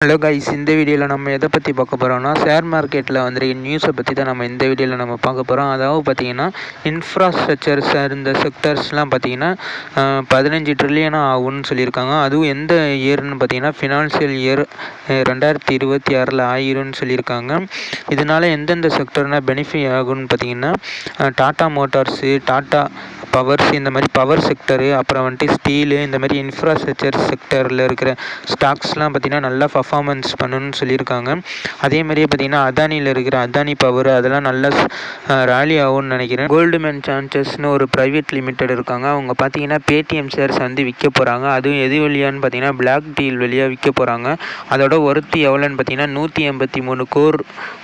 Hello guys, இந்த வீடியோவில் நம்ம எதை பற்றி பார்க்க போகிறோம்னா ஷேர் மார்க்கெட்டில் வந்துருக்க நியூஸை பற்றி தான் நம்ம இந்த வீடியோவில் நம்ம பார்க்க போகிறோம். அதாவது பார்த்திங்கன்னா இன்ஃப்ராஸ்ட்ரக்சர் இந்த செக்டர்ஸ்லாம் பார்த்திங்கன்னா 15 ட்ரில்லியன் ஆகும்னு சொல்லியிருக்காங்க. அதுவும் எந்த இயர்னு பார்த்திங்கன்னா ஃபினான்ஷியல் இயர் 2026 ஆயிரும்னு சொல்லியிருக்காங்க. இதனால் எந்தெந்த செக்டர்னால் பெனிஃபிட் ஆகும்னு பார்த்திங்கன்னா டாட்டா மோட்டார்ஸு, டாட்டா பவர்ஸ், இந்த மாதிரி பவர் செக்டரு, அப்புறம் வந்துட்டு ஸ்டீலு, இந்த மாதிரி இன்ஃப்ராஸ்ட்ரக்சர் செக்டரில் இருக்கிற ஸ்டாக்ஸ்லாம் பார்த்திங்கன்னா நல்லா பர்ஃபார்மன்ஸ் பண்ணணும்னு சொல்லியிருக்காங்க. அதே மாதிரியே பார்த்திங்கன்னா அதானியில் இருக்கிற அதானி பவர் அதெல்லாம் நல்லா ராலி ஆகும்னு நினைக்கிறேன். கோல்டுமேன் சான்சஸ்னு ஒரு ப்ரைவேட் லிமிடெட் இருக்காங்க. அவங்க பார்த்திங்கன்னா பேடிஎம் ஷேர்ஸ் வந்து விற்க போகிறாங்க. அதுவும் எது வழியான்னு பார்த்திங்கன்னா பிளாக் டீல் வழியாக விற்க போகிறாங்க. அதோட ஒர்த்து எவ்வளோன்னு பார்த்திங்கன்னா 183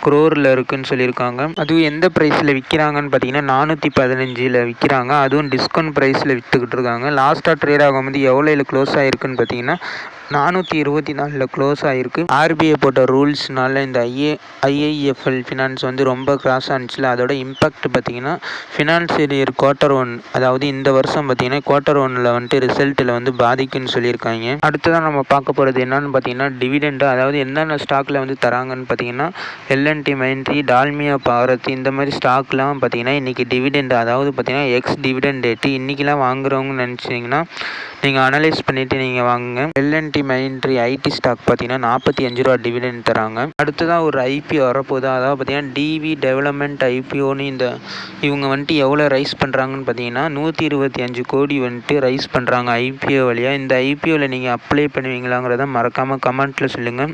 crore இருக்குதுன்னு சொல்லியிருக்காங்க. அதுவும் எந்த ப்ரைஸில் விற்கிறாங்கன்னு பார்த்திங்கன்னா 415 விற்கிறாங்க. அதுவும் டிஸ்கவுண்ட் ப்ரைஸில் விற்றுக்கிட்டு இருக்காங்க. லாஸ்ட்டாக ட்ரேட் ஆகும்போது எவ்வளோ க்ளோஸ் ஆகிருக்குன்னு பார்த்திங்கன்னா 424 க்ளோஸ் ஆகிருக்கு. ஆர்பிஐ போட்ட ரூல்ஸ்னால இந்த ஐஐஎஃப்எல் ஃபினான்ஸ் வந்து ரொம்ப கிராஸ் ஆனிச்சில் அதோட இம்பேக்ட் பார்த்திங்கன்னா ஃபினான்ஷியல் இயர் Q1, அதாவது இந்த வருஷம் பார்த்திங்கன்னா Q1 வந்துட்டு ரிசல்ட்டில் வந்து பாதிக்குன்னு சொல்லியிருக்காங்க. அடுத்ததான் நம்ம பார்க்க போகிறது என்னன்னு பார்த்திங்கன்னா டிவிடெண்டு. அதாவது என்னென்ன ஸ்டாக்கில் வந்து தராங்கன்னு பார்த்திங்கன்னா எல்என்டி மைண்ட்ரி, டால்மியா பாரத், இந்த மாதிரி ஸ்டாக்லாம் பார்த்திங்கன்னா இன்றைக்கி டிவிடெண்டு, அதாவது பார்த்திங்கன்னா எக்ஸ் டிவிடெண்ட் டேட்டு. இன்றைக்கெலாம் வாங்குறவங்க நினச்சிங்கன்னா நீங்கள் அனலைஸ் பண்ணிவிட்டு நீங்கள் வாங்குங்க. எல்என்டி மைண்ட்ரி ஐடி ஸ்டாக் பார்த்தீங்கன்னா 45 ரூபா டிவிடெண்ட் தராங்க. அடுத்ததான் ஒரு ஐபிஓ வரப்போகுது. அதாவது பார்த்தீங்கன்னா டிவி டெவலப்மெண்ட் ஐபிஓன்னு இவங்க வந்துட்டு எவ்வளோ ரைஸ் பண்ணுறாங்கன்னு பார்த்தீங்கன்னா 125 கோடி வந்துட்டு ரைஸ் பண்ணுறாங்க ஐபிஓ வழியாக. இந்த ஐபிஓவில் நீங்கள் அப்ளை பண்ணுவீங்களாங்கிறத மறக்காமல் கமெண்ட்டில் சொல்லுங்கள்.